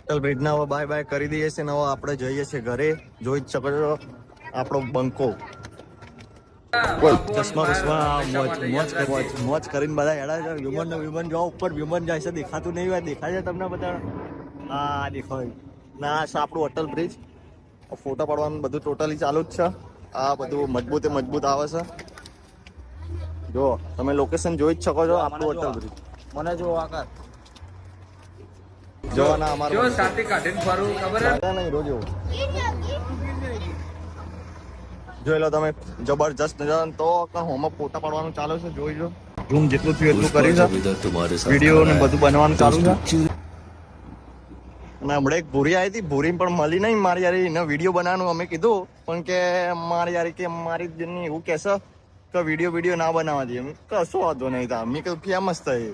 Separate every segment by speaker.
Speaker 1: Atal bridge ના હવે bye bye કરી દઈએ છીએ ને હવે આપણે જઈએ છીએ ઘરે. જોઈ જ શકો છો આપણો બંકો. ચશ્મા મોજ કરીને બધા હેડા છે. વિમાન જો ઉપર વિમાન જાય છે, દેખાતું નહીં હોય. દેખાય છે તમને બધા? હા દેખાય ના. આપણું અટલ બ્રિજ ફોટો પાડવાનું બધું ટોટલી ચાલુ જ છે. આ બધું મજબૂત આવે છે. જો તમે લોકેશન જોઈ જ શકો છો. આપણું અટલ બ્રિજ
Speaker 2: મને જો આકાર
Speaker 1: જોવાના અમારે
Speaker 2: જો સાથે કાઢીને ફરું ખબર
Speaker 1: નહીં રોજ જોઈ લો તમે. જબરજસ્ત નજારો. તો હોમાં ફોટા પાડવાનું ચાલુ છે. જોઈ લો ઝૂમ જેટલું થયું એટલું કરી છે. વિડીયો ને બધું બનવાનું ચાલુ છે. અને હમણાં એક ભૂરી આવી હતી. ભૂરી પણ મળી નહીં મારી યાર. એને વિડીયો બનાવવાનું અમે કીધું પણ કે મારી યાર કે મારી જણની એવું કહેશે કે વિડીયો ના બનાવવા દઈએ. કશો વાંધો નહીં થાય. મેં કીધું ફેમસ થાય.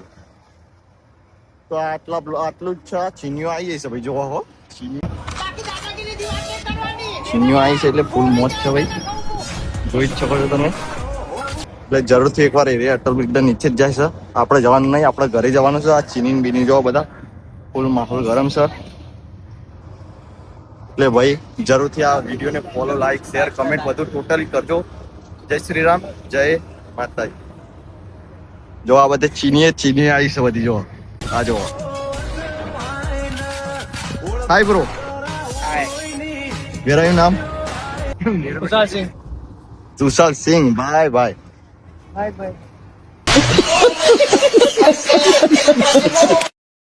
Speaker 1: તો આટલું જ છે. ચીનીઓ આવી જશે ભાઈ. જોવા હો ચીનીઓ આવી છે એટલે ફૂલ મોજ છે ભાઈ. જોઈ જ શકો છો તમે. એટલે જરૂરથી એકવાર એ અટલ બ્રિજ નીચે જ જાય છે. આપણે જવાનું નહીં, આપણે ઘરે જવાનું છે. આ ચીની બીની જોવા બધા ફૂલ માહોલ ગરમ છે. એટલે ભાઈ જરૂરથી આ વિડીયોને ફોલો, લાઈક, શેર, કમેન્ટ બધું ટોટલી કરજો. જય શ્રી રામ, જય માતાજી. જો આ બધે ચીની આવી છે બધી. જો આ જો. Hi bro. Where are you નામ?
Speaker 2: Kushal Singh.
Speaker 1: Sushal Singh. Bye bye.
Speaker 2: Bye by.